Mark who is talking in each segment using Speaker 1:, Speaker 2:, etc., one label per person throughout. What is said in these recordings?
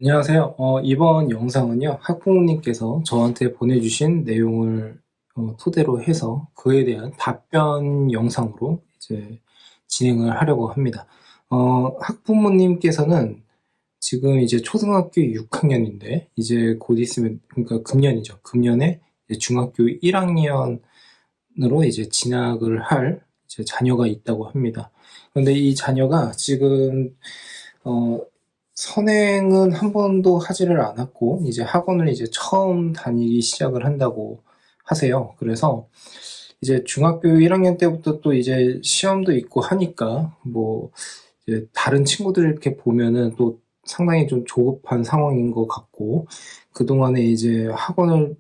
Speaker 1: 안녕하세요. 이번 영상은요, 학부모님께서 저한테 보내주신 내용을 토대로 해서 그에 대한 답변 영상으로 이제 진행을 하려고 합니다. 학부모님께서는 지금 이제 초등학교 6학년인데, 이제 곧 있으면, 그러니까 금년이죠. 금년에 이제 중학교 1학년으로 이제 진학을 할 이제 자녀가 있다고 합니다. 그런데 이 자녀가 지금, 어, 선행은 한 번도 하지를 않았고, 이제 학원을 이제 처음 다니기 시작을 한다고 하세요. 그래서 이제 중학교 1학년 때부터 또 이제 시험도 있고 하니까, 뭐, 이제 다른 친구들 이렇게 보면은 또 상당히 좀 조급한 상황인 것 같고, 그동안에 이제 학원을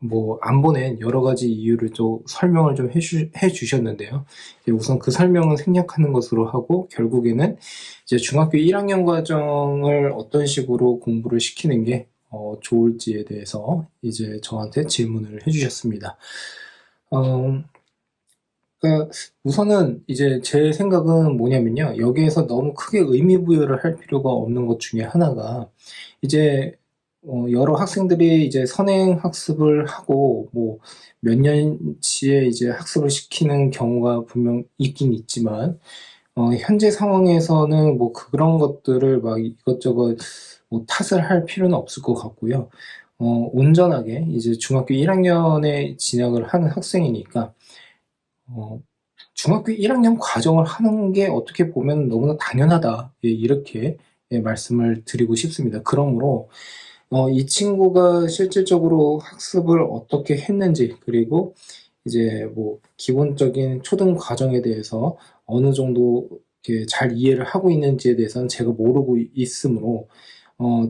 Speaker 1: 뭐 안 보낸 여러 가지 이유를 또 설명을 좀 해주셨는데요. 우선 그 설명은 생략하는 것으로 하고, 결국에는 이제 중학교 1학년 과정을 어떤 식으로 공부를 시키는 게 좋을지에 대해서 이제 저한테 질문을 해주셨습니다. 어, 그러니까 우선은 이제 제 생각은 뭐냐면요. 여기에서 너무 크게 의미 부여를 할 필요가 없는 것 중에 하나가, 이제 여러 학생들이 이제 선행 학습을 하고 뭐 몇 년치에 이제 학습을 시키는 경우가 분명 있긴 있지만, 현재 상황에서는 뭐 그런 것들을 막 이것저것 뭐 탓을 할 필요는 없을 것 같고요. 온전하게 이제 중학교 1학년에 진학을 하는 학생이니까, 어, 중학교 1학년 과정을 하는 게 어떻게 보면 너무나 당연하다. 예, 이렇게 예, 말씀을 드리고 싶습니다. 그러므로 이 친구가 실질적으로 학습을 어떻게 했는지, 그리고 이제 뭐 기본적인 초등 과정에 대해서 어느 정도 이렇게 잘 이해를 하고 있는지에 대해서는 제가 모르고 있으므로,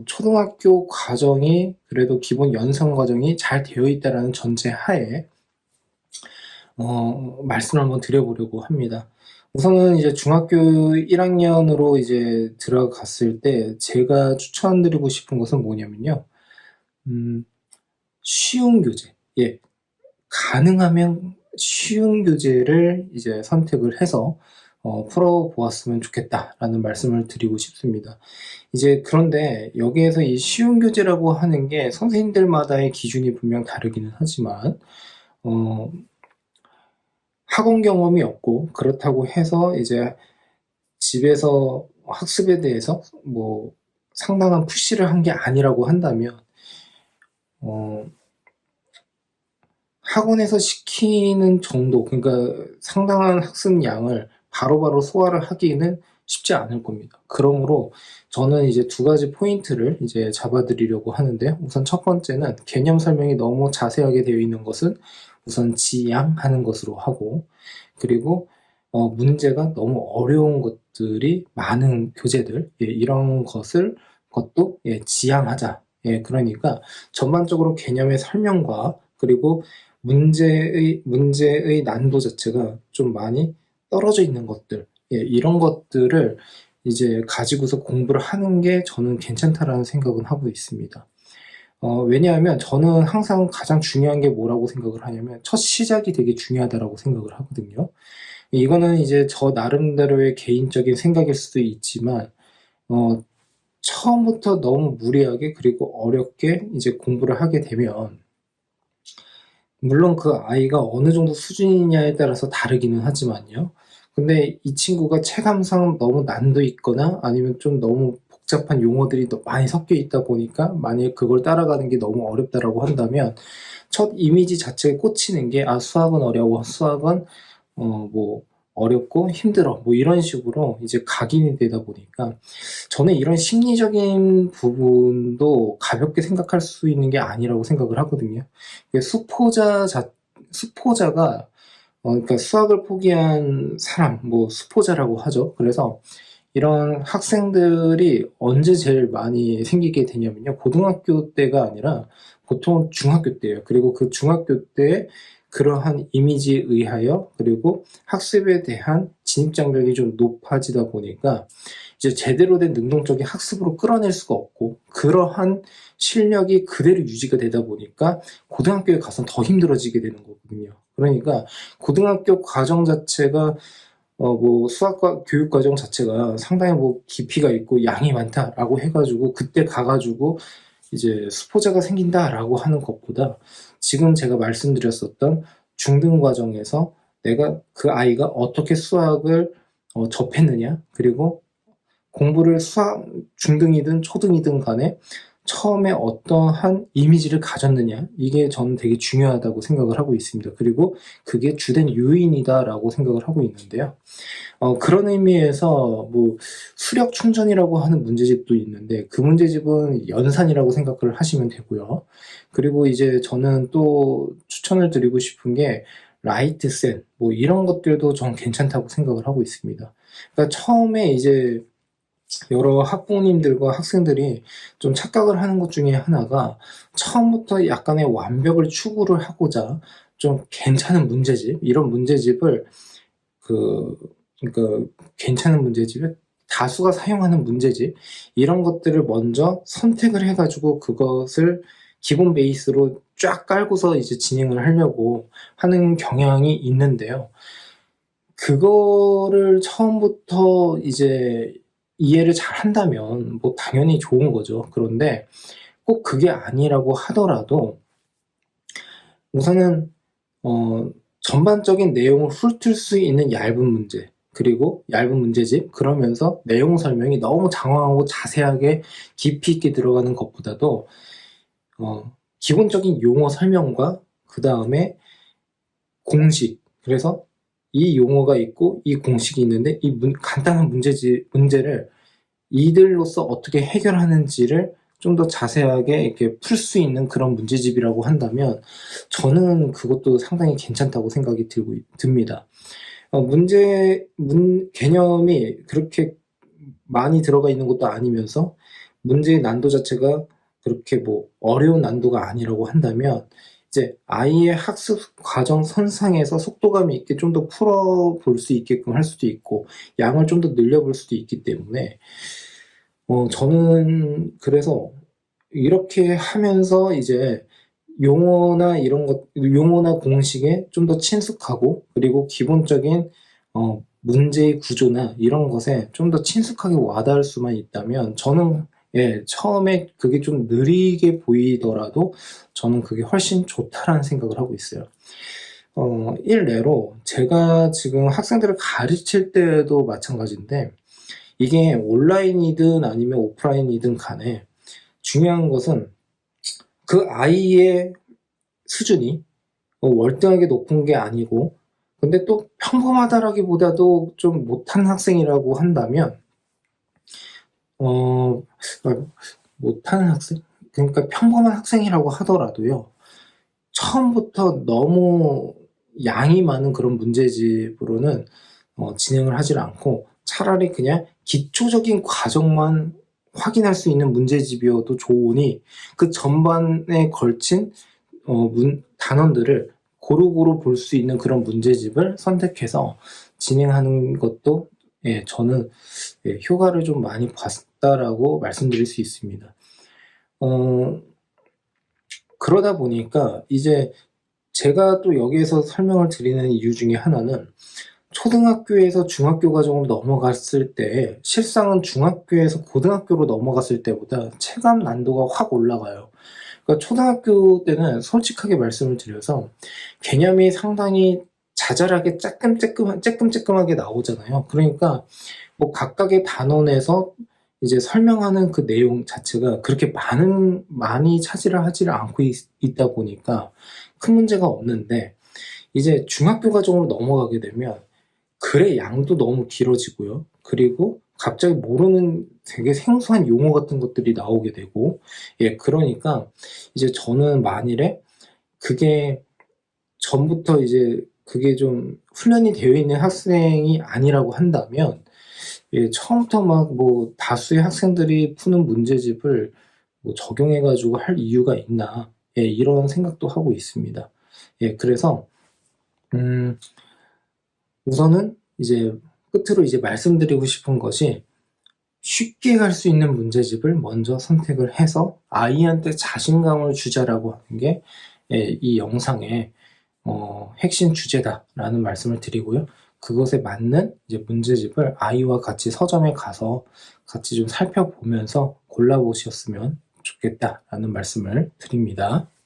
Speaker 1: 초등학교 과정이 그래도 기본 연성 과정이 잘 되어 있다라는 전제 하에 말씀을 한번 드려보려고 합니다. 우선은 이제 중학교 1학년으로 이제 들어갔을 때 제가 추천드리고 싶은 것은 뭐냐면요. 음, 쉬운 교재. 예. 가능하면 쉬운 교재를 이제 선택을 해서 풀어보았으면 좋겠다라는 말씀을 드리고 싶습니다. 이제 그런데 여기에서 이 쉬운 교재라고 하는 게 선생님들마다의 기준이 분명 다르기는 하지만, 어, 학원 경험이 없고 그렇다고 해서 이제 집에서 학습에 대해서 뭐 상당한 푸시를 한 게 아니라고 한다면, 어, 학원에서 시키는 정도, 그러니까 상당한 학습 양을 바로바로 소화를 하기는 쉽지 않을 겁니다. 그러므로 저는 이제 두 가지 포인트를 이제 잡아드리려고 하는데요. 우선 첫 번째는 개념 설명이 너무 자세하게 되어 있는 것은 우선 지양하는 것으로 하고, 그리고 문제가 너무 어려운 것들이 많은 교재들, 예, 이런 것도 예, 지양하자. 예, 그러니까 전반적으로 개념의 설명과 그리고 문제의 난도 자체가 좀 많이 떨어져 있는 것들, 예, 이런 것들을 이제 가지고서 공부를 하는 게 저는 괜찮다라는 생각은 하고 있습니다. 왜냐하면 저는 항상 가장 중요한 게 뭐라고 생각을 하냐면, 첫 시작이 되게 중요하다라고 생각을 하거든요. 이거는 이제 저 나름대로의 개인적인 생각일 수도 있지만, 어, 처음부터 너무 무리하게 그리고 어렵게 이제 공부를 하게 되면, 물론 그 아이가 어느 정도 수준이냐에 따라서 다르기는 하지만요. 근데 이 친구가 체감상 너무 난도 있거나 아니면 좀 너무 복잡한 용어들이 많이 섞여 있다 보니까, 만약에 그걸 따라가는 게 너무 어렵다라고 한다면 첫 이미지 자체에 꽂히는 게, 아, 수학은 어려워, 수학은 뭐 어렵고 힘들어, 뭐 이런 식으로 이제 각인이 되다 보니까, 저는 이런 심리적인 부분도 가볍게 생각할 수 있는 게 아니라고 생각을 하거든요. 수포자가 그러니까 수학을 포기한 사람, 뭐 수포자라고 하죠. 그래서 이런 학생들이 언제 제일 많이 생기게 되냐면요, 고등학교 때가 아니라 보통 중학교 때예요. 그리고 그 중학교 때 그러한 이미지에 의하여, 그리고 학습에 대한 진입장벽이 좀 높아지다 보니까 이제 제대로 된 능동적인 학습으로 끌어낼 수가 없고, 그러한 실력이 그대로 유지가 되다 보니까 고등학교에 가서 더 힘들어지게 되는 거거든요. 그러니까 고등학교 과정 자체가 뭐 수학과 교육 과정 자체가 상당히 뭐 깊이가 있고 양이 많다라고 해가지고 그때 가가지고 이제 수포자가 생긴다라고 하는 것보다 지금 제가 말씀드렸었던 중등 과정에서 내가 그 아이가 어떻게 수학을 접했느냐, 그리고 공부를 수학 중등이든 초등이든 간에 처음에 어떠한 이미지를 가졌느냐, 이게 저는 되게 중요하다고 생각을 하고 있습니다. 그리고 그게 주된 요인이다라고 생각을 하고 있는데요. 그런 의미에서 뭐 수력 충전이라고 하는 문제집도 있는데 그 문제집은 연산이라고 생각을 하시면 되고요. 그리고 이제 저는 또 추천을 드리고 싶은 게 라이트센 뭐 이런 것들도 전 괜찮다고 생각을 하고 있습니다. 그러니까 처음에 이제 여러 학부모님들과 학생들이 좀 착각을 하는 것 중에 하나가 처음부터 약간의 완벽을 추구를 하고자 좀 괜찮은 문제집, 이런 문제집을 그러니까 괜찮은 문제집을 다수가 사용하는 문제집, 이런 것들을 먼저 선택을 해가지고 그것을 기본 베이스로 쫙 깔고서 이제 진행을 하려고 하는 경향이 있는데요. 그거를 처음부터 이제 이해를 잘 한다면 뭐 당연히 좋은 거죠. 그런데 꼭 그게 아니라고 하더라도 우선은 전반적인 내용을 훑을 수 있는 얇은 문제, 그리고 얇은 문제집, 그러면서 내용 설명이 너무 장황하고 자세하게 깊이 있게 들어가는 것보다도 기본적인 용어 설명과 그 다음에 공식, 그래서 이 용어가 있고 이 공식이 있는데 이 간단한 문제를 이들로서 어떻게 해결하는지를 좀 더 자세하게 이렇게 풀 수 있는 그런 문제집이라고 한다면 저는 그것도 상당히 괜찮다고 생각이 듭니다. 개념이 그렇게 많이 들어가 있는 것도 아니면서 문제의 난도 자체가 그렇게 뭐 어려운 난도가 아니라고 한다면 이제 아이의 학습 과정 선상에서 속도감 있게 좀 더 풀어볼 수 있게끔 할 수도 있고 양을 좀 더 늘려볼 수도 있기 때문에 저는 그래서 이렇게 하면서 이제 용어나 공식에 좀 더 친숙하고 그리고 기본적인 문제의 구조나 이런 것에 좀 더 친숙하게 와닿을 수만 있다면 저는 처음에 그게 좀 느리게 보이더라도 저는 그게 훨씬 좋다라는 생각을 하고 있어요. 일례로 제가 지금 학생들을 가르칠 때도 마찬가지인데 이게 온라인이든 아니면 오프라인이든 간에 중요한 것은 그 아이의 수준이 월등하게 높은 게 아니고 근데 또 평범하다라기보다도 좀 못한 학생이라고 한다면 못하는 학생? 그러니까 평범한 학생이라고 하더라도요. 처음부터 너무 양이 많은 그런 문제집으로는 진행을 하질 않고 차라리 그냥 기초적인 과정만 확인할 수 있는 문제집이어도 좋으니 그 전반에 걸친 단원들을 고루고루 볼 수 있는 그런 문제집을 선택해서 진행하는 것도 저는 효과를 좀 많이 봤다라고 말씀드릴 수 있습니다. 그러다 보니까 이제 제가 또 여기에서 설명을 드리는 이유 중에 하나는 초등학교에서 중학교 과정으로 넘어갔을 때 실상은 중학교에서 고등학교로 넘어갔을 때보다 체감 난도가 확 올라가요. 그러니까 초등학교 때는 솔직하게 말씀을 드려서 개념이 상당히 자잘하게 쬐끔쬐끔하게 나오잖아요. 그러니까 뭐 각각의 단원에서 이제 설명하는 그 내용 자체가 그렇게 많이 차지를 하지를 않고 있다 보니까 큰 문제가 없는데 이제 중학교 과정으로 넘어가게 되면 글의 양도 너무 길어지고요. 그리고 갑자기 모르는 되게 생소한 용어 같은 것들이 나오게 되고, 그러니까 이제 저는 만일에 그게 전부터 이제 그게 좀 훈련이 되어 있는 학생이 아니라고 한다면, 처음부터 막 뭐 다수의 학생들이 푸는 문제집을 뭐 적용해가지고 할 이유가 있나, 이런 생각도 하고 있습니다. 그래서, 우선은 이제 끝으로 이제 말씀드리고 싶은 것이 쉽게 갈 수 있는 문제집을 먼저 선택을 해서 아이한테 자신감을 주자라고 하는 게 이 영상의 핵심 주제다라는 말씀을 드리고요. 그것에 맞는 이제 문제집을 아이와 같이 서점에 가서 같이 좀 살펴보면서 골라보셨으면 좋겠다라는 말씀을 드립니다.